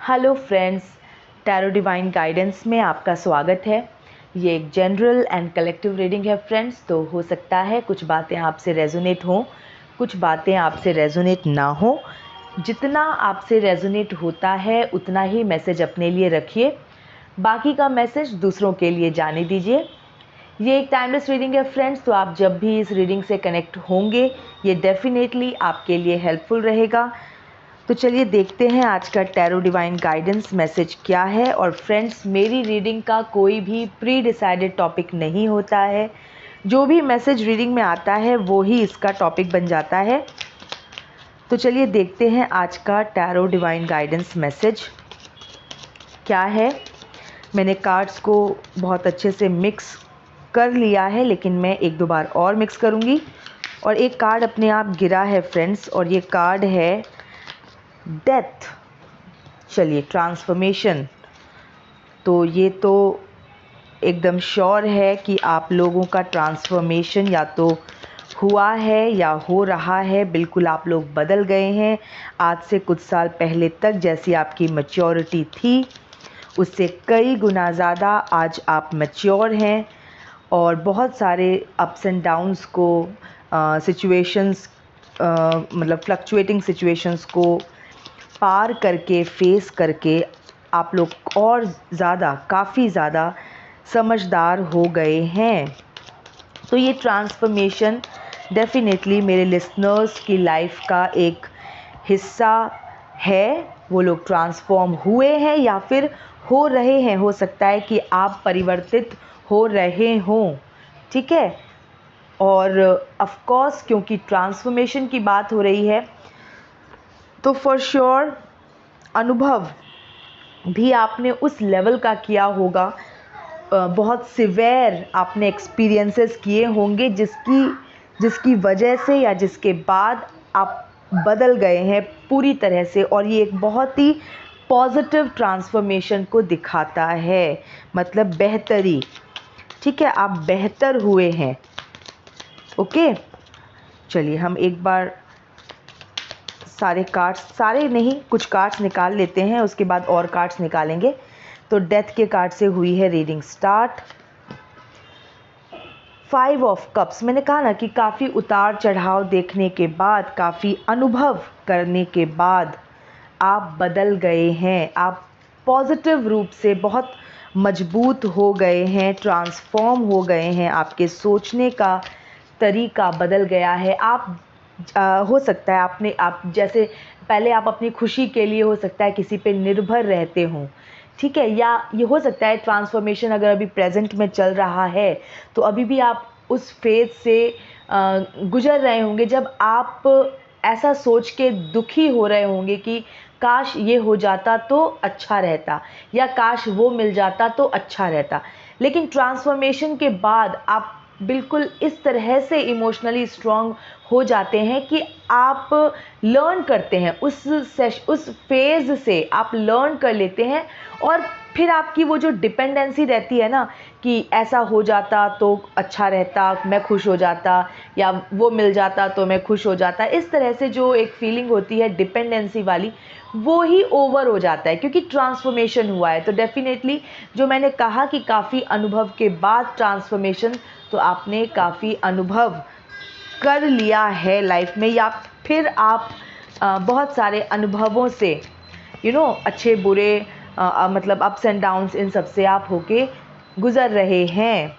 Hello friends, tarot divine guidance में आपका स्वागत है। ये एक जनरल एंड कलेक्टिव रीडिंग है फ्रेंड्स। तो हो सकता है कुछ बातें आपसे रेजोनेट हों, कुछ बातें आपसे रेजोनेट ना हो। जितना आपसे रेजोनेट होता है उतना ही मैसेज अपने लिए रखिए, बाकी का मैसेज दूसरों के लिए जाने दीजिए। ये एक टाइमलेस रीडिंग है फ्रेंड्स, तो आप जब भी इस रीडिंग से कनेक्ट होंगे ये डेफिनेटली आपके लिए हेल्पफुल रहेगा। तो चलिए देखते हैं आज का टैरो डिवाइन गाइडेंस मैसेज क्या है। और फ्रेंड्स, मेरी रीडिंग का कोई भी प्री डिसाइडेड टॉपिक नहीं होता है। जो भी मैसेज रीडिंग में आता है वो ही इसका टॉपिक बन जाता है। तो चलिए देखते हैं आज का टैरो डिवाइन गाइडेंस मैसेज क्या है। मैंने कार्ड्स को बहुत अच्छे से मिक्स कर लिया है, लेकिन मैं एक दो बार और मिक्स करूँगी। और एक कार्ड अपने आप गिरा है फ्रेंड्स, और ये कार्ड है डेथ। चलिए, ट्रांसफॉर्मेशन। तो ये तो एकदम श्योर है कि आप लोगों का ट्रांसफॉर्मेशन या तो हुआ है या हो रहा है। बिल्कुल आप लोग बदल गए हैं। आज से कुछ साल पहले तक जैसी आपकी मैच्योरिटी थी उससे कई गुना ज़्यादा आज आप मैच्योर हैं, और बहुत सारे अप्स एंड डाउन्स को, सिचुएशंस, मतलब फ्लक्चुएटिंग सिचुएशंस को पार करके, फेस करके आप लोग और ज़्यादा, काफ़ी ज़्यादा समझदार हो गए हैं। तो ये ट्रांसफॉर्मेशन डेफिनेटली मेरे लिसनर्स की लाइफ का एक हिस्सा है। वो लोग ट्रांसफॉर्म हुए हैं या फिर हो रहे हैं। हो सकता है कि आप परिवर्तित हो रहे हों, ठीक है। और ऑफ कोर्स क्योंकि ट्रांसफॉर्मेशन की बात हो रही है तो फॉर श्योर अनुभव भी आपने उस लेवल का किया होगा। बहुत सिवेयर आपने एक्सपीरियंसेस किए होंगे जिसकी वजह से या जिसके बाद आप बदल गए हैं पूरी तरह से। और ये एक बहुत ही पॉजिटिव ट्रांसफॉर्मेशन को दिखाता है, मतलब बेहतरी, ठीक है। आप बेहतर हुए हैं। ओके, चलिए हम एक बार सारे कार्ड्स, सारे नहीं, कुछ कार्ड्स निकाल लेते हैं, उसके बाद और कार्ड्स निकालेंगे। तो डेथ के कार्ड से हुई है रीडिंग स्टार्ट। 5 of cups. मैंने कहा ना कि काफ़ी उतार चढ़ाव देखने के बाद, काफ़ी अनुभव करने के बाद आप बदल गए हैं। आप पॉजिटिव रूप से बहुत मजबूत हो गए हैं, ट्रांसफॉर्म हो गए हैं। आपके सोचने का तरीका बदल गया है। आप हो सकता है आप जैसे पहले आप अपनी खुशी के लिए हो सकता है किसी पे निर्भर रहते हों, ठीक है। या ये हो सकता है ट्रांसफॉर्मेशन अगर अभी प्रेजेंट में चल रहा है तो अभी भी आप उस फेज से गुजर रहे होंगे जब आप ऐसा सोच के दुखी हो रहे होंगे कि काश ये हो जाता तो अच्छा रहता, या काश वो मिल जाता तो अच्छा रहता। लेकिन ट्रांसफॉर्मेशन के बाद आप बिल्कुल इस तरह से इमोशनली स्ट्रांग हो जाते हैं कि आप लर्न करते हैं उस फेज़ से आप लर्न कर लेते हैं। और फिर आपकी वो जो डिपेंडेंसी रहती है ना कि ऐसा हो जाता तो अच्छा रहता, मैं खुश हो जाता, या वो मिल जाता तो मैं खुश हो जाता, इस तरह से जो एक फीलिंग होती है डिपेंडेंसी वाली, वो ही ओवर हो जाता है क्योंकि ट्रांसफॉर्मेशन हुआ है। तो डेफिनेटली जो मैंने कहा कि काफ़ी अनुभव के बाद ट्रांसफॉर्मेशन, तो आपने काफ़ी अनुभव कर लिया है लाइफ में, या फिर आप बहुत सारे अनुभवों से अच्छे बुरे, मतलब अप्स एंड डाउन्स, इन सब से आप होके गुज़र रहे हैं।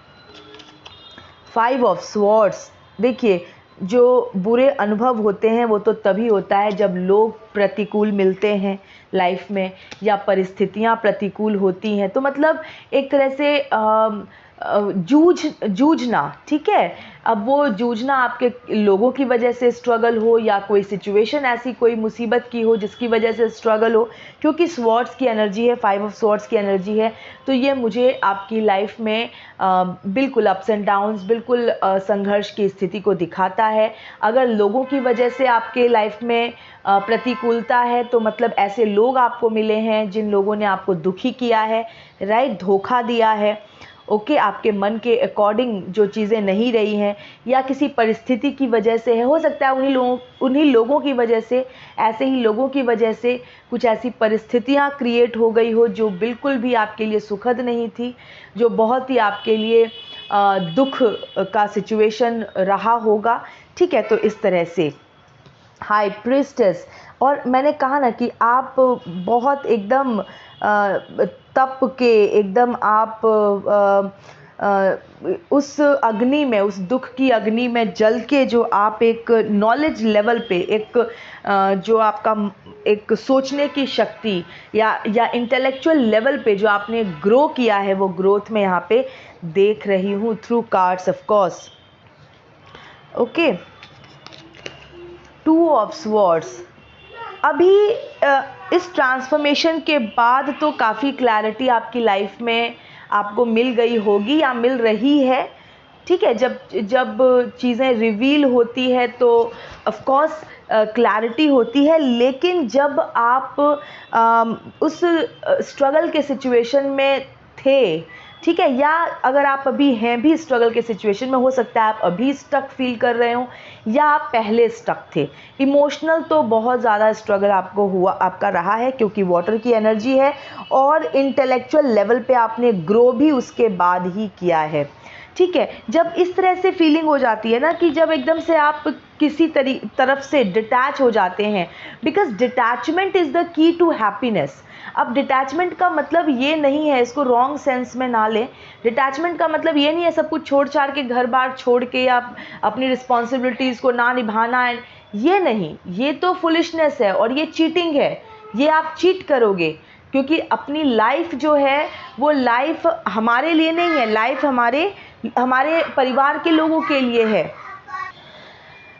5 ऑफ स्वॉर्ड्स। देखिए, जो बुरे अनुभव होते हैं वो तो तभी होता है जब लोग प्रतिकूल मिलते हैं लाइफ में, या परिस्थितियां प्रतिकूल होती हैं। तो मतलब एक तरह से जूझना, ठीक है। अब वो जूझना आपके लोगों की वजह से स्ट्रगल हो, या कोई सिचुएशन ऐसी, कोई मुसीबत की हो जिसकी वजह से स्ट्रगल हो, क्योंकि स्वॉर्ड्स की एनर्जी है, 5 ऑफ स्वॉर्ड्स की एनर्जी है। तो ये मुझे आपकी लाइफ में बिल्कुल अप्स एंड डाउन्स, बिल्कुल संघर्ष की स्थिति को दिखाता है। अगर लोगों की वजह से आपके लाइफ में प्रतिकूलता है तो मतलब ऐसे लोग आपको मिले हैं जिन लोगों ने आपको दुखी किया है, राइट, धोखा दिया है। ओके, आपके मन के अकॉर्डिंग जो चीज़ें नहीं रही हैं या किसी परिस्थिति की वजह से है, हो सकता है उन्हीं लोगों की वजह से, ऐसे ही लोगों की वजह से कुछ ऐसी परिस्थितियाँ क्रिएट हो गई हो जो बिल्कुल भी आपके लिए सुखद नहीं थी, जो बहुत ही आपके लिए दुख का सिचुएशन रहा होगा। ठीक है, तो इस तरह से हाई प्रीस्टेस, और मैंने कहा ना कि आप बहुत एकदम तप के एकदम आप उस अग्नि में, उस दुख की अग्नि में जल के जो आप एक नॉलेज लेवल पे, एक जो आपका एक सोचने की शक्ति या इंटेलेक्चुअल लेवल पे जो आपने ग्रो किया है, वो ग्रोथ में यहाँ पे देख रही हूँ through cards of course. Okay, 2 of swords. अभी इस ट्रांसफॉर्मेशन के बाद तो काफ़ी क्लैरिटी आपकी लाइफ में आपको मिल गई होगी या मिल रही है। ठीक है, जब चीज़ें रिवील होती है तो ऑफ कोर्स क्लैरिटी होती है, लेकिन जब आप उस स्ट्रगल के सिचुएशन में थे, ठीक है, या अगर आप अभी हैं भी स्ट्रगल के सिचुएशन में, हो सकता है आप अभी स्टक फील कर रहे हो या आप पहले स्टक थे। इमोशनल तो बहुत ज़्यादा स्ट्रगल आपका रहा है, क्योंकि वाटर की एनर्जी है, और इंटेलेक्चुअल लेवल पे आपने ग्रो भी उसके बाद ही किया है। ठीक है, जब इस तरह से फीलिंग हो जाती है ना कि जब एकदम से आप किसी तरफ से डिटैच हो जाते हैं, because detachment is the key to happiness. अब डिटैचमेंट का मतलब ये नहीं है, इसको रॉन्ग सेंस में ना लें। डिटैचमेंट का मतलब ये नहीं है सब कुछ छोड़ छाड़ के, घर बार छोड़ के, या अपनी रिस्पॉन्सिबिलिटीज़ को ना निभाना है, ये नहीं, ये तो फुलिशनेस है और ये चीटिंग है। ये आप चीट करोगे, क्योंकि अपनी लाइफ जो है वो लाइफ हमारे लिए नहीं है, लाइफ हमारे परिवार के लोगों के लिए है।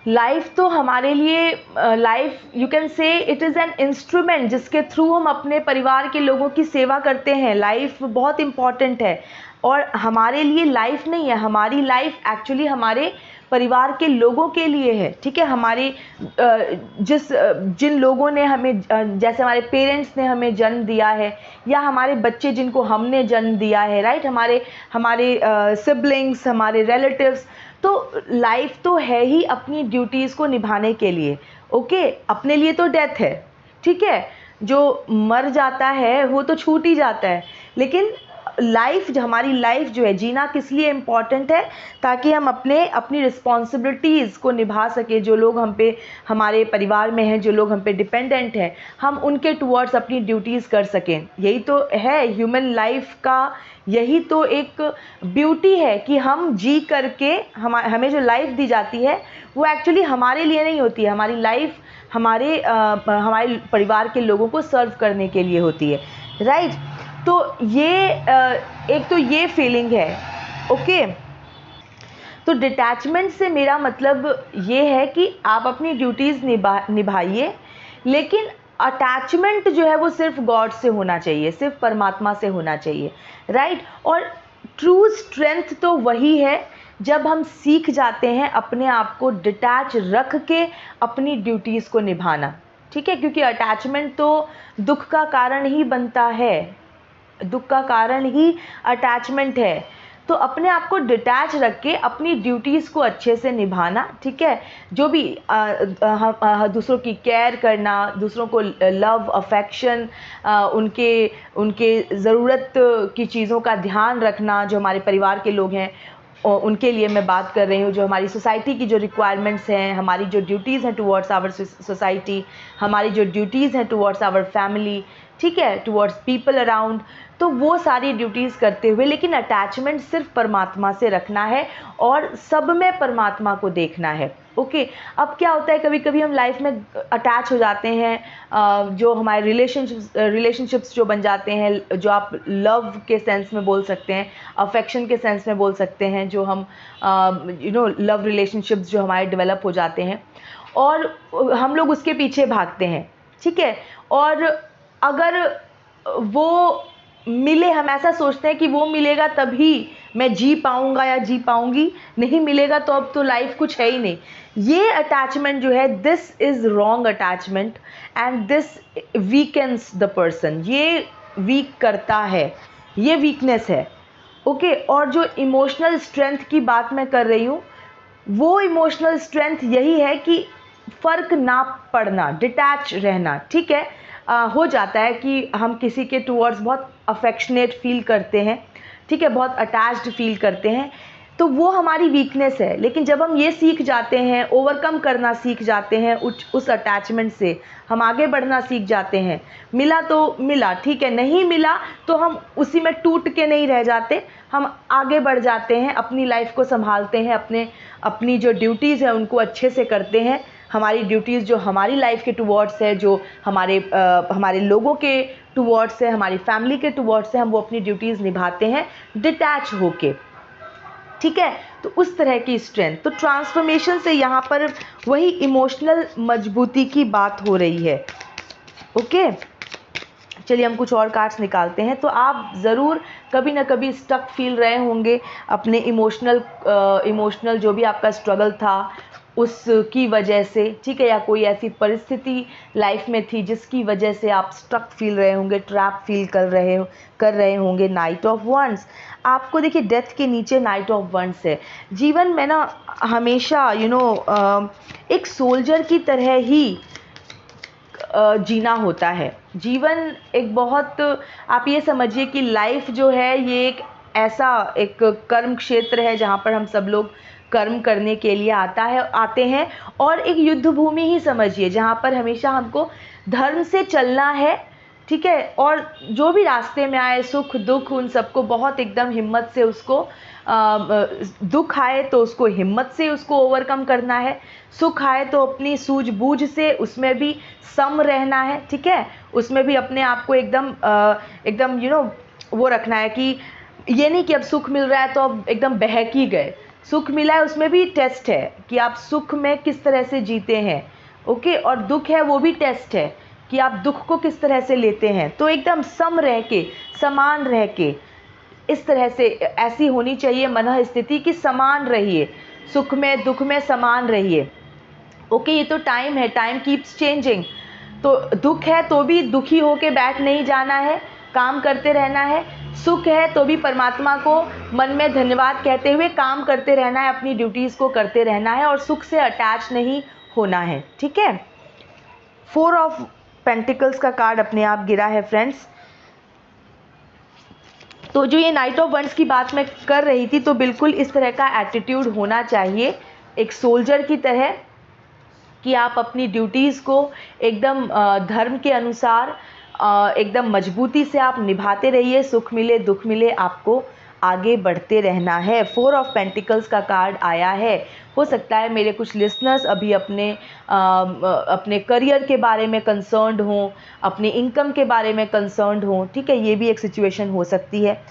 लाइफ तो हमारे लिए, life you can say it is an instrument जिसके थ्रू हम अपने परिवार के लोगों की सेवा करते हैं। लाइफ बहुत इम्पॉर्टेंट है, और हमारे लिए लाइफ नहीं है, हमारी लाइफ एक्चुअली हमारे परिवार के लोगों के लिए है। ठीक है, हमारे जिन लोगों ने हमें, जैसे हमारे पेरेंट्स ने हमें जन्म दिया है, या हमारे बच्चे जिनको हमने जन्म दिया है, राइट, हमारे सिबलिंग्स, हमारे रिलेटिव्स। तो लाइफ तो है ही अपनी ड्यूटीज़ को निभाने के लिए। ओके, अपने लिए तो डेथ है, ठीक है, जो मर जाता है वो तो छूट ही जाता है, लेकिन हमारी लाइफ जो है, जीना किस लिए इम्पॉर्टेंट है, ताकि हम अपनी रिस्पॉन्सिबिलिटीज़ को निभा सकें। जो लोग हम पे, हमारे परिवार में हैं, जो लोग हम पे डिपेंडेंट हैं, हम उनके टुवर्ड्स अपनी ड्यूटीज़ कर सकें। यही तो है ह्यूमन लाइफ का, यही तो एक ब्यूटी है कि हम जी करके, हमें जो लाइफ दी जाती है वो एक्चुअली हमारे लिए नहीं होती है। हमारी लाइफ हमारे परिवार के लोगों को सर्व करने के लिए होती है, राइट। तो ये एक तो ये फीलिंग है। ओके, तो डिटैचमेंट से मेरा मतलब ये है कि आप अपनी ड्यूटीज़ निभाइए, लेकिन अटैचमेंट जो है वो सिर्फ गॉड से होना चाहिए, सिर्फ परमात्मा से होना चाहिए, राइट। और ट्रू स्ट्रेंथ तो वही है जब हम सीख जाते हैं अपने आप को डिटैच रख के अपनी ड्यूटीज़ को निभाना। ठीक है, क्योंकि अटैचमेंट तो दुख का कारण ही बनता है, दुख का कारण ही अटैचमेंट है। तो अपने आप को डिटैच रख के अपनी ड्यूटीज़ को अच्छे से निभाना। ठीक है, जो भी दूसरों की केयर करना, दूसरों को लव, अफेक्शन, उनके ज़रूरत की चीज़ों का ध्यान रखना। जो हमारे परिवार के लोग हैं उनके लिए मैं बात कर रही हूँ, जो हमारी सोसाइटी की जो रिक्वायरमेंट्स हैं, हमारी जो ड्यूटीज़ हैं टुवर्ड्स आवर सोसाइटी, हमारी जो ड्यूटीज़ हैं टुवर्ड्स आवर फैमिली, ठीक है, टुवर्ड्स पीपल अराउंड, तो वो सारी ड्यूटीज़ करते हुए, लेकिन अटैचमेंट सिर्फ परमात्मा से रखना है और सब में परमात्मा को देखना है। ओके, अब क्या होता है, कभी कभी हम लाइफ में अटैच हो जाते हैं, जो हमारे रिलेशनशिप्स जो बन जाते हैं, जो आप लव के सेंस में बोल सकते हैं, अफेक्शन के सेंस में बोल सकते हैं, जो हम लव रिलेशनशिप्स जो हमारे डेवलप हो जाते हैं, और हम लोग उसके पीछे भागते हैं। ठीक है, और अगर वो मिले, हम ऐसा सोचते हैं कि वो मिलेगा तभी मैं जी पाऊंगा या जी पाऊंगी, नहीं मिलेगा तो अब तो लाइफ कुछ है ही नहीं। ये अटैचमेंट जो है, this is wrong attachment and this weakens the person. ये वीक करता है, ये वीकनेस है। ओके। और जो इमोशनल स्ट्रेंथ की बात मैं कर रही हूँ, वो इमोशनल स्ट्रेंथ यही है कि फ़र्क ना पड़ना, डिटैच रहना, ठीक है। हो जाता है कि हम किसी के टुवर्ड्स बहुत अफेक्शनेट फील करते हैं, ठीक है, बहुत अटैच्ड फील करते हैं, तो वो हमारी वीकनेस है। लेकिन जब हम ये सीख जाते हैं, ओवरकम करना सीख जाते हैं उस अटैचमेंट से, हम आगे बढ़ना सीख जाते हैं। मिला तो मिला, ठीक है, नहीं मिला तो हम उसी में टूट के नहीं रह जाते, हम आगे बढ़ जाते हैं, अपनी लाइफ को संभालते हैं, अपनी जो ड्यूटीज़ है उनको अच्छे से करते हैं। हमारी ड्यूटीज़ जो हमारी लाइफ के टुवर्ड्स है, जो हमारे लोगों के टुवर्ड्स है, हमारी फैमिली के टुवर्ड्स है, हम वो अपनी ड्यूटीज़ निभाते हैं डिटैच होके, ठीक है। तो उस तरह की स्ट्रेंथ, तो ट्रांसफॉर्मेशन से यहाँ पर वही इमोशनल मजबूती की बात हो रही है। ओके, चलिए हम कुछ और कार्ड्स निकालते हैं। तो आप ज़रूर कभी ना कभी स्टक फील रहे होंगे अपने इमोशनल जो भी आपका स्ट्रगल था उसकी वजह से, ठीक है, या कोई ऐसी परिस्थिति लाइफ में थी जिसकी वजह से आप स्टक फील रहे होंगे, ट्रैप फील कर रहे होंगे। नाइट ऑफ वंस, आपको देखिए डेथ के नीचे नाइट ऑफ वंस है। जीवन में ना हमेशा एक सोल्जर की तरह ही जीना होता है। जीवन एक बहुत, आप ये समझिए कि लाइफ जो है ये एक ऐसा एक कर्म क्षेत्र है जहाँ पर हम सब लोग कर्म करने के लिए आते हैं, और एक युद्ध भूमि ही समझिए जहाँ पर हमेशा हमको धर्म से चलना है, ठीक है। और जो भी रास्ते में आए, सुख दुख, उन सबको बहुत एकदम हिम्मत से उसको दुख आए तो उसको हिम्मत से उसको ओवरकम करना है, सुख आए तो अपनी सूझबूझ से उसमें भी सम रहना है, ठीक है। उसमें भी अपने आप को एकदम वो रखना है कि ये नहीं कि अब सुख मिल रहा है तो अब एकदम बहक ही गए। सुख मिला है उसमें भी टेस्ट है कि आप सुख में किस तरह से जीते हैं, ओके। और दुख है वो भी टेस्ट है कि आप दुख को किस तरह से लेते हैं। तो एकदम सम रह के, समान रह के, इस तरह से ऐसी होनी चाहिए मन स्थिति कि समान रहिए, सुख में दुख में समान रहिए, ओके। ये तो टाइम है, टाइम कीप्स चेंजिंग। तो दुख है तो भी दुखी होके बैठ नहीं जाना है, काम करते रहना है। सुख है तो भी परमात्मा को मन में धन्यवाद कहते हुए काम करते रहना है, अपनी ड्यूटीज़ को करते रहना है, और सुख से अटैच नहीं होना है, ठीक है। 4 ऑफ पेंटिकल्स का कार्ड अपने आप गिरा है फ्रेंड्स। तो जो ये नाइट ऑफ वंस की बात मैं कर रही थी, तो बिल्कुल इस तरह का एटीट्यूड होना चाहिए एक सोल्जर की तरह कि आप अपनी ड्यूटीज़ को एकदम धर्म के अनुसार एकदम मजबूती से आप निभाते रहिए। सुख मिले दुख मिले, आपको आगे बढ़ते रहना है। 4 ऑफ पेंटिकल्स का कार्ड आया है। हो सकता है मेरे कुछ लिसनर्स अभी अपने करियर के बारे में कंसर्न्ड हों, अपने इनकम के बारे में कंसर्न्ड हों, ठीक है, ये भी एक सिचुएशन हो सकती है।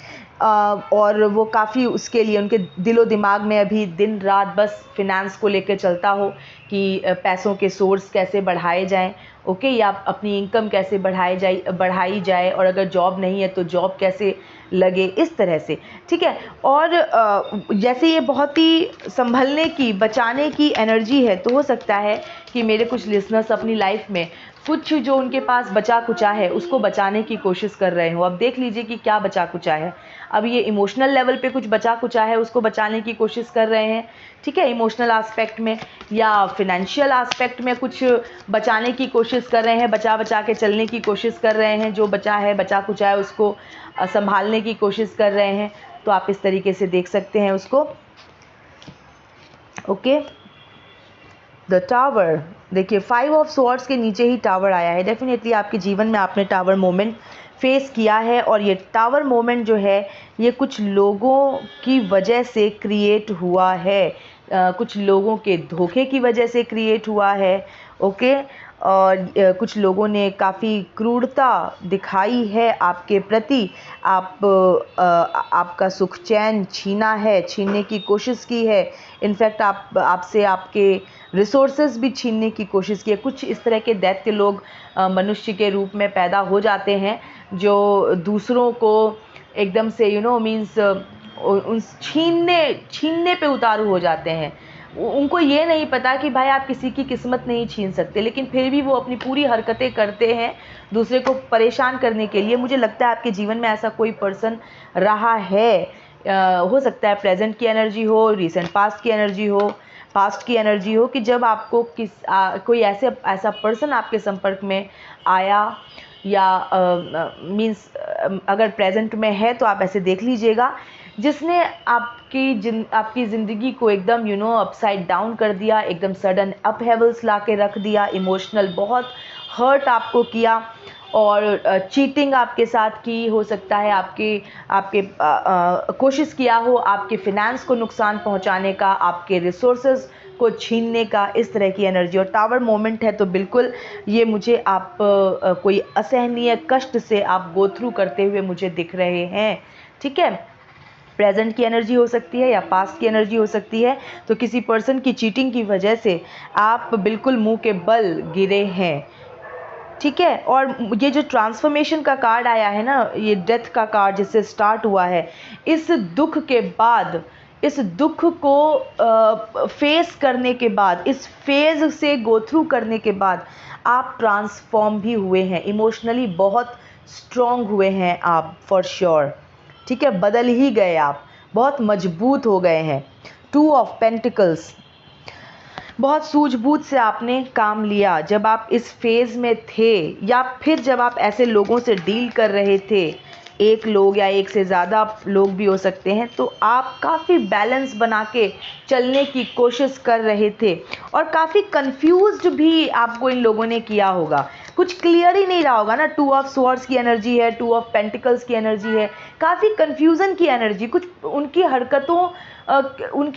और वो काफ़ी उसके लिए उनके दिलो दिमाग में अभी दिन रात बस फिनेंस को लेकर चलता हो कि पैसों के सोर्स कैसे बढ़ाए जाएं, ओके, या अपनी इनकम कैसे बढ़ाई जाए, और अगर जॉब नहीं है तो जॉब कैसे लगे, इस तरह से, ठीक है। और जैसे ये बहुत ही संभलने की, बचाने की एनर्जी है, तो हो सकता है कि मेरे कुछ लिसनर्स अपनी लाइफ में कुछ जो उनके पास बचा कुचा है उसको बचाने की कोशिश कर रहे हो। अब देख लीजिए कि क्या बचा कुचा है। अब ये इमोशनल लेवल पे कुछ बचा कुचा है, उसको बचाने की कोशिश कर रहे हैं, ठीक है, इमोशनल एस्पेक्ट में, या फिनेंशियल एस्पेक्ट में कुछ बचाने की कोशिश कर रहे हैं, बचा के चलने की कोशिश कर रहे हैं, जो बचा है बचा कुचा है उसको संभालने की कोशिश कर रहे हैं। तो आप इस तरीके से देख सकते हैं उसको, ओके। द टावर, देखिए 5 ऑफ स्वॉर्ड्स के नीचे ही टावर आया है। डेफिनेटली आपके जीवन में आपने टावर मोमेंट फेस किया है, और ये टावर मोमेंट जो है ये कुछ लोगों की वजह से क्रिएट हुआ है, कुछ लोगों के धोखे की वजह से क्रिएट हुआ है, ओके। और कुछ लोगों ने काफ़ी क्रूरता दिखाई है आपके प्रति, आपका सुख चैन छीनने की कोशिश की है। इनफैक्ट आपसे आपके रिसोर्सेज भी छीनने की कोशिश की है। कुछ इस तरह के दैत्य लोग मनुष्य के रूप में पैदा हो जाते हैं जो दूसरों को एकदम से मीन्स उन छीनने पे उतारू हो जाते हैं। उनको ये नहीं पता कि भाई आप किसी की किस्मत नहीं छीन सकते, लेकिन फिर भी वो अपनी पूरी हरकतें करते हैं दूसरे को परेशान करने के लिए। मुझे लगता है आपके जीवन में ऐसा कोई पर्सन रहा है हो सकता है प्रेजेंट की एनर्जी हो, रिसेंट पास्ट की एनर्जी हो, कि जब आपको कोई ऐसा पर्सन आपके संपर्क में आया, या मीन्स अगर प्रेजेंट में है तो आप ऐसे देख लीजिएगा, जिसने आपकी ज़िंदगी को एकदम अपसाइड डाउन कर दिया, एकदम सडन अपहेवल्स ला के रख दिया, इमोशनल बहुत हर्ट आपको किया, और चीटिंग आपके साथ की, हो सकता है आपके कोशिश किया हो आपके फिनेंस को नुकसान पहुंचाने का, आपके रिसोर्सेज को छीनने का, इस तरह की एनर्जी। और टावर मोमेंट है तो बिल्कुल ये मुझे आप कोई असहनीय कष्ट से आप गो थ्रू करते हुए मुझे दिख रहे हैं, ठीक है। प्रेजेंट की एनर्जी हो सकती है या पास्ट की एनर्जी हो सकती है। तो किसी पर्सन की चीटिंग की वजह से आप बिल्कुल मुंह के बल गिरे हैं, ठीक है। और ये जो ट्रांसफॉर्मेशन का कार्ड आया है ना, ये डेथ का कार्ड जिससे स्टार्ट हुआ है, इस दुख के बाद, इस दुख को फेस करने के बाद, इस फेज से गो थ्रू करने के बाद आप ट्रांसफॉर्म भी हुए हैं, इमोशनली बहुत स्ट्रॉन्ग हुए हैं आप, फॉर श्योर, ठीक है। बदल ही गए आप, बहुत मजबूत हो गए हैं। 2 ऑफ पेंटिकल्स, बहुत सूझबूझ से आपने काम लिया जब आप इस फेज़ में थे, या फिर जब आप ऐसे लोगों से डील कर रहे थे, एक लोग या एक से ज़्यादा लोग भी हो सकते हैं, तो आप काफ़ी बैलेंस बना के चलने की कोशिश कर रहे थे, और काफ़ी कंफ्यूज्ड भी आपको इन लोगों ने किया होगा, कुछ क्लियर ही नहीं रहा होगा ना। 2 ऑफ स्वॉर्ड्स की एनर्जी है, 2 ऑफ पेंटिकल्स की एनर्जी है, काफ़ी कंफ्यूजन की एनर्जी, कुछ उनकी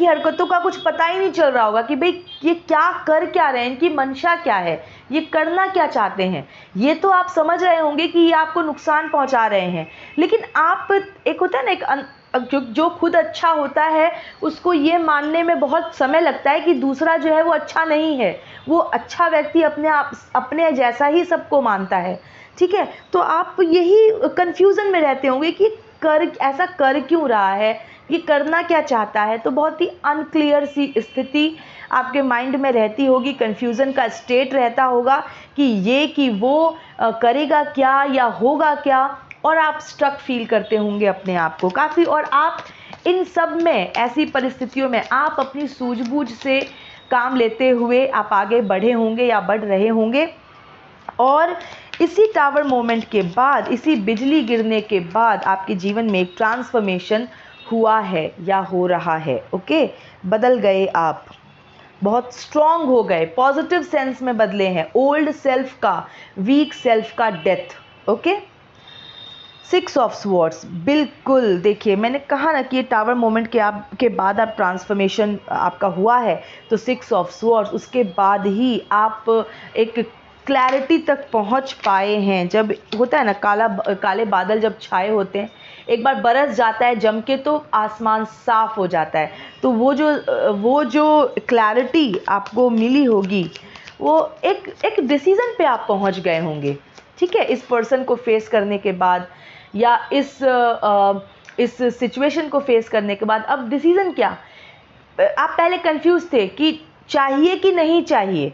हरकतों का कुछ पता ही नहीं चल रहा होगा कि भाई ये क्या कर क्या रहे हैं, इनकी मंशा क्या है, ये करना क्या चाहते हैं। ये तो आप समझ रहे होंगे कि ये आपको नुकसान पहुंचा रहे हैं, लेकिन आप, एक होता है ना, जो खुद अच्छा होता है उसको ये मानने में बहुत समय लगता है कि दूसरा जो है वो अच्छा नहीं है। वो अच्छा व्यक्ति अपने जैसा ही सबको मानता है, ठीक है। तो आप यही कंफ्यूजन में रहते होंगे कि ऐसा कर क्यों रहा है, ये करना क्या चाहता है। तो बहुत ही अनक्लियर सी स्थिति आपके माइंड में रहती होगी, कंफ्यूजन का स्टेट रहता होगा कि ये कि वो करेगा क्या या होगा क्या, और आप स्ट्रक फील करते होंगे अपने आप को काफ़ी। और आप इन सब में, ऐसी परिस्थितियों में आप अपनी सूझबूझ से काम लेते हुए आप आगे बढ़े होंगे या बढ़ रहे होंगे। और इसी टावर मोमेंट के बाद, इसी बिजली गिरने के बाद आपके जीवन में एक ट्रांसफॉर्मेशन हुआ है या हो रहा है, ओके। बदल गए आप, बहुत स्ट्रॉन्ग हो गए, पॉजिटिव सेंस में बदले हैं, ओल्ड सेल्फ का, वीक सेल्फ का डेथ, ओके। 6 ऑफ स्वॉर्ड्स, बिल्कुल देखिए मैंने कहा ना कि ये टावर मोमेंट के बाद आप ट्रांसफॉर्मेशन आपका हुआ है, तो 6 ऑफ स्वॉर्ड्स, उसके बाद ही आप एक क्लैरिटी तक पहुंच पाए हैं। जब होता है ना काले बादल जब छाए होते हैं, एक बार बरस जाता है जम के तो आसमान साफ हो जाता है, तो वो जो क्लैरिटी आपको मिली होगी, वो एक डिसीज़न पे आप पहुंच गए होंगे, ठीक है। इस पर्सन को फेस करने के बाद, या इस सिचुएशन को फेस करने के बाद अब डिसीज़न क्या। आप पहले कंफ्यूज थे कि चाहिए कि नहीं चाहिए,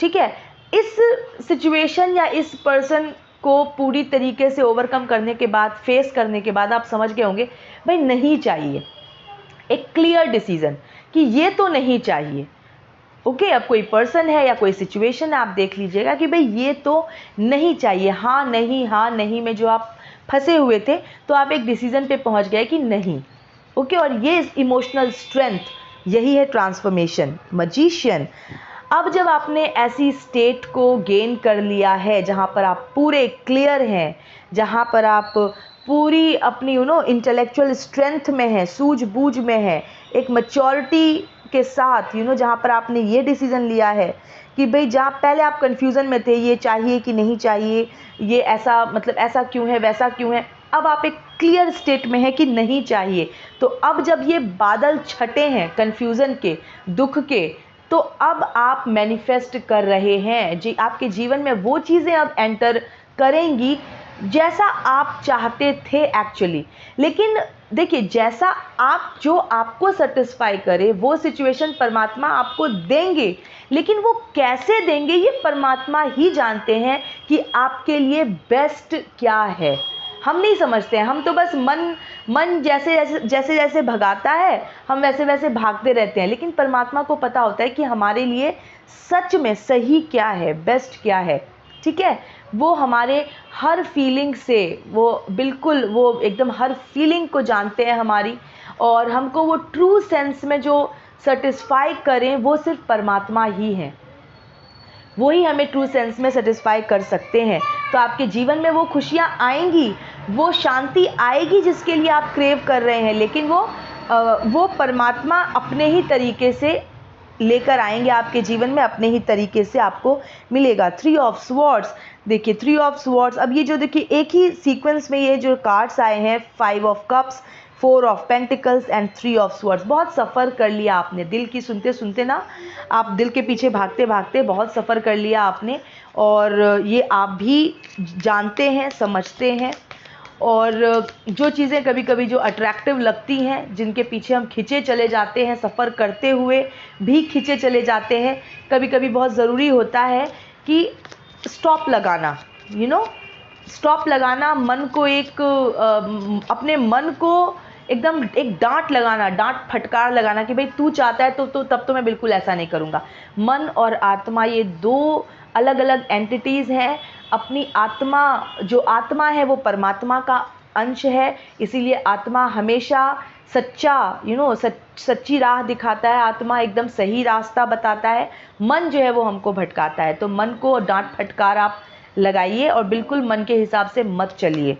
ठीक है। इस सिचुएशन या इस पर्सन को पूरी तरीके से ओवरकम करने के बाद, फेस करने के बाद आप समझ गए होंगे भाई नहीं चाहिए, एक क्लियर डिसीज़न कि ये तो नहीं चाहिए, ओके। अब कोई पर्सन है या कोई सिचुएशन है, आप देख लीजिएगा कि भाई ये तो नहीं चाहिए, हाँ नहीं में जो आप फंसे हुए थे, तो आप एक डिसीज़न पे पहुंच गए कि नहीं, ओके। और ये इमोशनल स्ट्रेंथ, यही है ट्रांसफॉर्मेशन, मैजिशियन। अब जब आपने ऐसी स्टेट को गेन कर लिया है जहाँ पर आप पूरे क्लियर हैं, जहाँ पर आप पूरी अपनी इंटेलेक्चुअल स्ट्रेंथ में है, सूझबूझ में है, एक मैच्योरिटी के साथ, जहाँ पर आपने ये डिसीज़न लिया है कि भाई जहाँ पहले आप कंफ्यूजन में थे, ये चाहिए कि नहीं चाहिए, ये ऐसा मतलब ऐसा क्यों है, वैसा क्यों है, अब आप एक क्लियर स्टेट में है कि नहीं चाहिए। तो अब जब ये बादल छटे हैं कंफ्यूजन के, दुख के, तो अब आप मैनिफेस्ट कर रहे हैं जी, आपके जीवन में वो चीज़ें अब एंटर करेंगी जैसा आप चाहते थे एक्चुअली। लेकिन देखिए, जैसा आप, जो आपको सेटिस्फाई करे वो सिचुएशन परमात्मा आपको देंगे, लेकिन वो कैसे देंगे ये परमात्मा ही जानते हैं कि आपके लिए बेस्ट क्या है। हम नहीं समझते हैं, हम तो बस मन जैसे जैसे भगाता है हम वैसे वैसे भागते रहते हैं। लेकिन परमात्मा को पता होता है कि हमारे लिए सच में सही क्या है, बेस्ट क्या है, ठीक है। वो हमारे हर फीलिंग से, वो बिल्कुल वो एकदम हर फीलिंग को जानते हैं हमारी, और हमको वो ट्रू सेंस में जो सेटिस्फाई करें वो सिर्फ परमात्मा ही हैं, वो ही हमें ट्रू सेंस में सेटिस्फाई कर सकते हैं। तो आपके जीवन में वो खुशियाँ आएंगी, वो शांति आएगी जिसके लिए आप क्रेव कर रहे हैं, लेकिन वो परमात्मा अपने ही तरीके से लेकर आएंगे आपके जीवन में, अपने ही तरीके से आपको मिलेगा। 3 ऑफ स्वॉर्ड्स, देखिए 3 ऑफ स्वॉर्ड्स, अब ये जो देखिए एक ही सीक्वेंस में ये जो कार्ड्स आए हैं, 5 of cups, 4 of pentacles and 3 of swords. बहुत सफ़र कर लिया आपने, दिल की सुनते सुनते ना, आप दिल के पीछे भागते भागते बहुत सफ़र कर लिया आपने, और ये आप भी जानते हैं, समझते हैं। और जो चीज़ें कभी कभी जो अट्रैक्टिव लगती हैं, जिनके पीछे हम खिंचे चले जाते हैं, सफ़र करते हुए भी खिंचे चले जाते हैं, कभी कभी बहुत ज़रूरी होता है कि स्टॉप लगाना, स्टॉप लगाना, मन को एक अपने मन को एकदम एक डांट लगाना, डांट फटकार लगाना कि भाई तू चाहता है तो तब तो मैं बिल्कुल ऐसा नहीं करूँगा। मन और आत्मा ये 2 अलग अलग एंटिटीज़ हैं। अपनी आत्मा, जो आत्मा है वो परमात्मा का अंश है, इसीलिए आत्मा हमेशा सच्चा सच्ची राह दिखाता है, आत्मा एकदम सही रास्ता बताता है। मन जो है वो हमको भटकाता है, तो मन को डांट फटकार आप लगाइए और बिल्कुल मन के हिसाब से मत चलिए।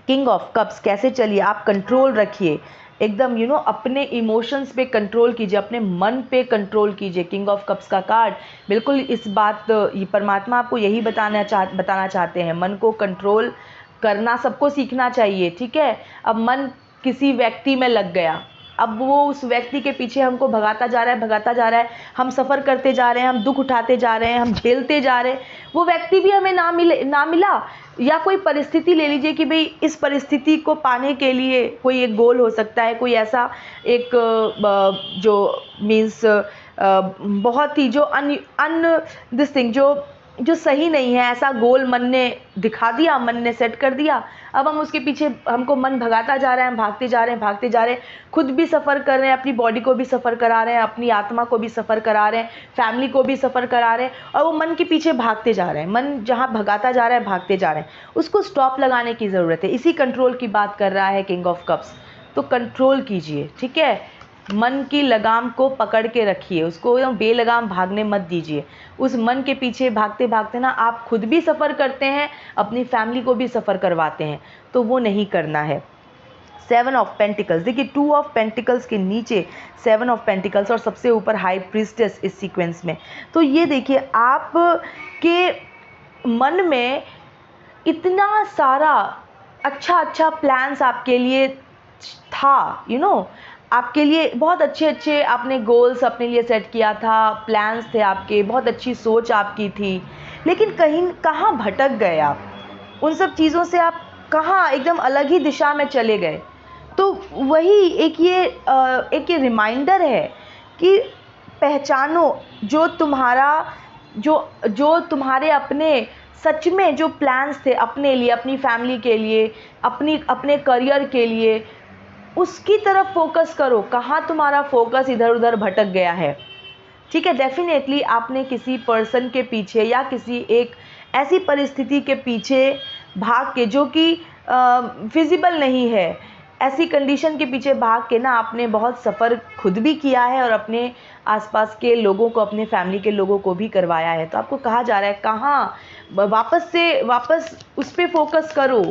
किंग ऑफ कप्स, कैसे चलिए, आप कंट्रोल रखिए एकदम, अपने इमोशंस पे कंट्रोल कीजिए, अपने मन पे कंट्रोल कीजिए। किंग ऑफ कप्स का कार्ड बिल्कुल इस बात, परमात्मा आपको यही बताना चाहते हैं, मन को कंट्रोल करना सबको सीखना चाहिए, ठीक है। अब मन किसी व्यक्ति में लग गया, अब वो उस व्यक्ति के पीछे हमको भगाता जा रहा है, हम सफ़र करते जा रहे हैं, हम दुख उठाते जा रहे हैं, हम झेलते जा रहे हैं, वो व्यक्ति भी हमें ना मिला, या कोई परिस्थिति ले लीजिए कि भाई इस परिस्थिति को पाने के लिए कोई एक गोल हो सकता है, कोई ऐसा एक जो मीन्स बहुत ही जो दिस थिंग जो सही नहीं है, ऐसा गोल मन ने दिखा दिया, मन ने सेट कर दिया। अब हम उसके पीछे, हमको मन भगाता जा रहा है, हम भागते जा रहे हैं, खुद भी सफ़र कर रहे हैं, अपनी बॉडी को भी सफ़र करा रहे हैं, अपनी आत्मा को भी सफ़र करा रहे हैं, फैमिली को भी सफ़र करा रहे हैं, और वो मन के पीछे भागते जा रहे हैं। मन जहाँ भगाता जा रहा है, भागते जा रहे हैं, उसको स्टॉप लगाने की ज़रूरत है। इसी कंट्रोल की बात कर रहा है किंग ऑफ कप्स। तो कंट्रोल कीजिए, ठीक है, मन की लगाम को पकड़ के रखिए, उसको एकदम बेलगाम भागने मत दीजिए। उस मन के पीछे भागते भागते ना आप खुद भी सफ़र करते हैं, अपनी फैमिली को भी सफ़र करवाते हैं, तो वो नहीं करना है। 7 ऑफ पेंटिकल्स, देखिए 2 ऑफ पेंटिकल्स के नीचे 7 ऑफ पेंटिकल्स और सबसे ऊपर हाई प्रीस्टेस इस सीक्वेंस में। तो ये देखिए आप के मन में इतना सारा अच्छा प्लान्स आपके लिए था, आपके लिए बहुत अच्छे आपने गोल्स अपने लिए सेट किया था, प्लान्स थे आपके, बहुत अच्छी सोच आपकी थी, लेकिन कहाँ भटक गए आप, उन सब चीज़ों से आप कहाँ एकदम अलग ही दिशा में चले गए। तो वही एक ये रिमाइंडर है कि पहचानो जो तुम्हारे अपने सच में जो प्लान्स थे अपने लिए, अपनी फैमिली के लिए, अपने करियर के लिए, उसकी तरफ फोकस करो। कहाँ तुम्हारा फोकस इधर उधर भटक गया है, ठीक है। डेफिनेटली आपने किसी पर्सन के पीछे या किसी एक ऐसी परिस्थिति के पीछे भाग के, जो कि फिजिबल नहीं है, ऐसी कंडीशन के पीछे भाग के ना आपने बहुत सफ़र खुद भी किया है और अपने आसपास के लोगों को, अपने फैमिली के लोगों को भी करवाया है। तो आपको कहा जा रहा है कहाँ वापस उस पर फोकस करो,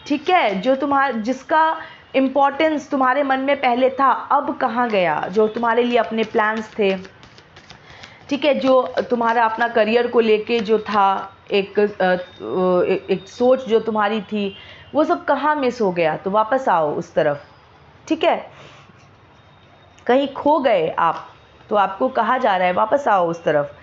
ठीक है। जो जिसका इम्पोर्टेंस तुम्हारे मन में पहले था, अब कहाँ गया, जो तुम्हारे लिए अपने प्लान्स थे, ठीक है, जो तुम्हारा अपना करियर को लेके जो था, एक सोच जो तुम्हारी थी, वो सब कहाँ मिस हो गया। तो वापस आओ उस तरफ, ठीक है। कहीं खो गए आप, तो आपको कहा जा रहा है वापस आओ उस तरफ।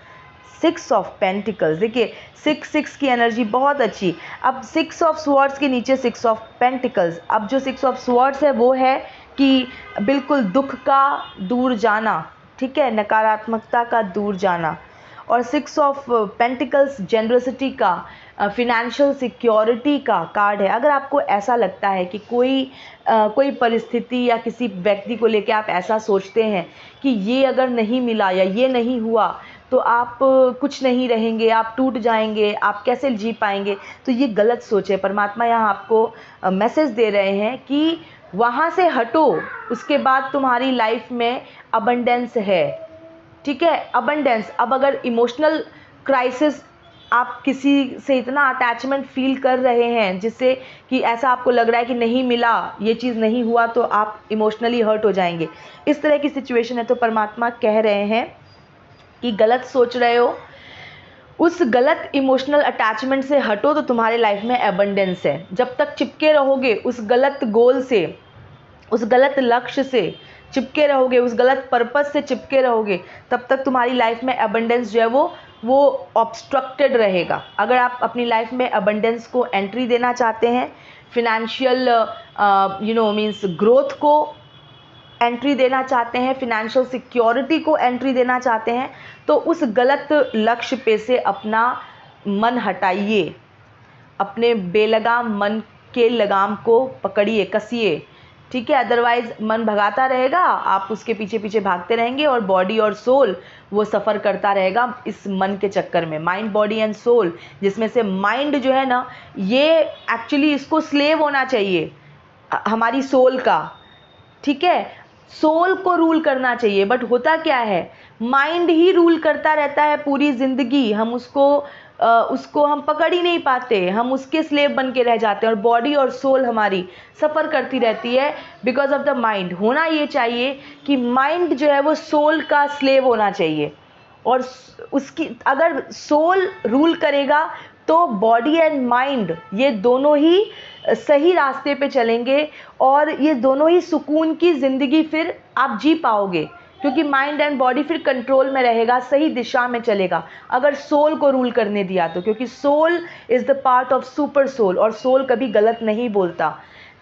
6 ऑफ पेंटिकल्स, देखिए 6 की एनर्जी बहुत अच्छी। अब 6 ऑफ स्वॉर्ड्स के नीचे 6 ऑफ पेंटिकल्स। अब जो 6 ऑफ स्वॉर्ड्स है वो है कि बिल्कुल दुख का दूर जाना, ठीक है, नकारात्मकता का दूर जाना। और 6 ऑफ पेंटिकल्स जेनरसिटी का, फिनेंशियल सिक्योरिटी का कार्ड है। अगर आपको ऐसा लगता है कि कोई परिस्थिति या किसी व्यक्ति को लेकर आप ऐसा सोचते हैं कि ये अगर नहीं मिला या ये नहीं हुआ तो आप कुछ नहीं रहेंगे, आप टूट जाएंगे, आप कैसे जी पाएंगे, तो ये गलत सोच है। परमात्मा यहाँ आपको मैसेज दे रहे हैं कि वहाँ से हटो, उसके बाद तुम्हारी लाइफ में अबंडेंस है। ठीक है, अबंडेंस। अब अगर इमोशनल क्राइसिस, आप किसी से इतना अटैचमेंट फील कर रहे हैं जिससे कि ऐसा आपको लग रहा है कि नहीं मिला, ये चीज़ नहीं हुआ, तो आप इमोशनली हर्ट हो जाएंगे, इस तरह की सिचुएशन है, तो परमात्मा कह रहे हैं कि गलत सोच रहे हो, उस गलत इमोशनल अटैचमेंट से हटो तो तुम्हारे लाइफ में एबंडेंस है। जब तक चिपके रहोगे उस गलत गोल से, उस गलत लक्ष्य से चिपके रहोगे, उस गलत पर्पस से चिपके रहोगे, तब तक तुम्हारी लाइफ में एबंडेंस जो है वो ऑब्स्ट्रक्टेड रहेगा। अगर आप अपनी लाइफ में एबंडेंस को एंट्री देना चाहते हैं, फिनेंशियल मीन्स ग्रोथ को एंट्री देना चाहते हैं, फिनेंशियल सिक्योरिटी को एंट्री देना चाहते हैं, तो उस गलत लक्ष्य पे से अपना मन हटाइए, अपने बेलगाम मन के लगाम को पकड़िए, कसिए। ठीक है, अदरवाइज मन भगाता रहेगा, आप उसके पीछे पीछे भागते रहेंगे और बॉडी और सोल वो सफ़र करता रहेगा इस मन के चक्कर में। माइंड, बॉडी एंड सोल, जिसमें से माइंड जो है ना, ये एक्चुअली इसको स्लेव होना चाहिए हमारी सोल का। ठीक है, सोल को रूल करना चाहिए, बट होता क्या है, माइंड ही रूल करता रहता है पूरी ज़िंदगी। हम उसको हम पकड़ ही नहीं पाते, हम उसके स्लेव बन के रह जाते हैं, और बॉडी और सोल हमारी सफ़र करती रहती है बिकॉज ऑफ द माइंड। होना ये चाहिए कि माइंड जो है वो सोल का स्लेव होना चाहिए, और उसकी अगर सोल रूल करेगा तो बॉडी एंड माइंड ये दोनों ही सही रास्ते पे चलेंगे, और ये दोनों ही सुकून की ज़िंदगी फिर आप जी पाओगे, क्योंकि माइंड एंड बॉडी फिर कंट्रोल में रहेगा, सही दिशा में चलेगा अगर सोल को रूल करने दिया तो। क्योंकि soul is the part of super soul, और सोल कभी गलत नहीं बोलता,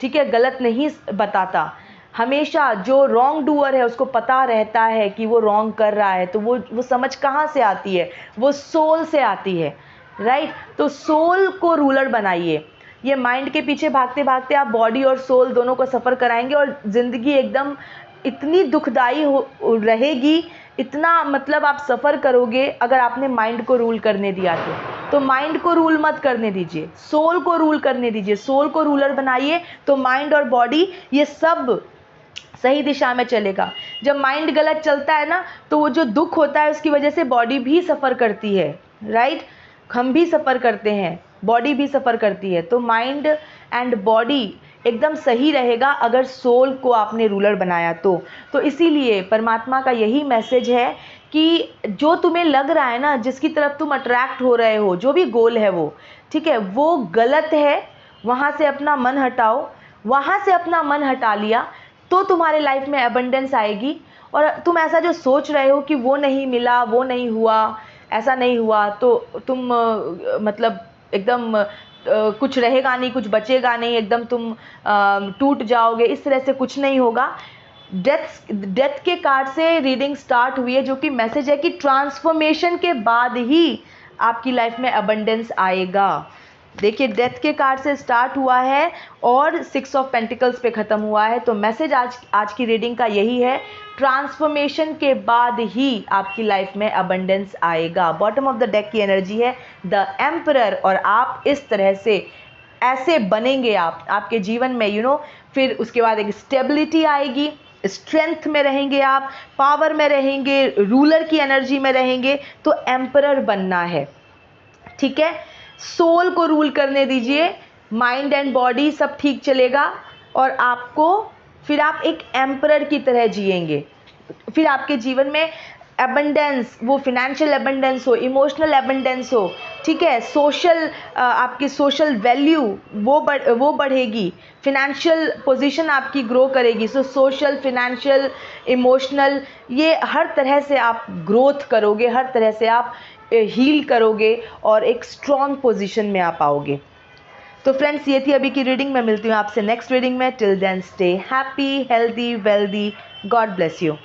ठीक है, गलत नहीं बताता। हमेशा जो रॉन्ग डूअर है उसको पता रहता है कि वो रॉन्ग कर रहा है, तो वो समझ कहाँ से आती है, वो सोल से आती है, राइट। तो सोल को रूलर बनाइए। ये माइंड के पीछे भागते भागते आप बॉडी और सोल दोनों को सफ़र कराएंगे, और ज़िंदगी एकदम इतनी दुखदाई रहेगी, इतना मतलब आप सफ़र करोगे अगर आपने माइंड को रूल करने दिया तो माइंड को रूल मत करने दीजिए, सोल को रूल करने दीजिए, सोल को रूलर बनाइए, तो माइंड और बॉडी ये सब सही दिशा में चलेगा। जब माइंड गलत चलता है ना, तो वो जो दुख होता है उसकी वजह से बॉडी भी सफ़र करती है, राइट। हम भी सफ़र करते हैं, बॉडी भी सफ़र करती है, तो माइंड एंड बॉडी एकदम सही रहेगा अगर सोल को आपने रूलर बनाया तो इसीलिए परमात्मा का यही मैसेज है कि जो तुम्हें लग रहा है ना, जिसकी तरफ तुम अट्रैक्ट हो रहे हो, जो भी गोल है वो, ठीक है, वो गलत है, वहाँ से अपना मन हटाओ। वहाँ से अपना मन हटा लिया तो तुम्हारे लाइफ में एबंडेंस आएगी। और तुम ऐसा जो सोच रहे हो कि वो नहीं मिला, वो नहीं हुआ, ऐसा नहीं हुआ, तो तुम मतलब एकदम कुछ रहेगा नहीं, कुछ बचेगा नहीं, एकदम तुम टूट जाओगे, इस तरह से कुछ नहीं होगा। डेथ के कार्ड से रीडिंग स्टार्ट हुई है, जो कि मैसेज है कि ट्रांसफॉर्मेशन के बाद ही आपकी लाइफ में अबंडेंस आएगा। देखिए, डेथ के कार्ड से स्टार्ट हुआ है और 6 ऑफ पेंटिकल्स पे ख़त्म हुआ है, तो मैसेज आज की रीडिंग का यही है, ट्रांसफॉर्मेशन के बाद ही आपकी लाइफ में अबंडेंस आएगा। बॉटम ऑफ द डेक की एनर्जी है द एम्परर, और आप इस तरह से ऐसे बनेंगे आपके जीवन में फिर उसके बाद एक स्टेबिलिटी आएगी, स्ट्रेंथ में रहेंगे आप, पावर में रहेंगे, रूलर की एनर्जी में रहेंगे, तो एम्परर बनना है। ठीक है, सोल को रूल करने दीजिए, माइंड एंड बॉडी सब ठीक चलेगा, और आपको फिर आप एक एम्परर की तरह जिएंगे। फिर आपके जीवन में एबंडेंस, वो फिनेंशियल एबंडेंस हो, इमोशनल एबंडेंस हो, ठीक है, सोशल आपकी सोशल वैल्यू वो बढ़ेगी, फिनेंशियल पोजीशन आपकी ग्रो करेगी। सो सोशल, फिनेंशियल, इमोशनल, ये हर तरह से आप ग्रोथ करोगे, हर तरह से आप हील करोगे और एक स्ट्रॉन्ग पोजीशन में आप आओगे। तो फ्रेंड्स, ये थी अभी की रीडिंग। मैं मिलती हूँ आपसे नेक्स्ट रीडिंग में। Till then stay happy, healthy, wealthy. God bless you.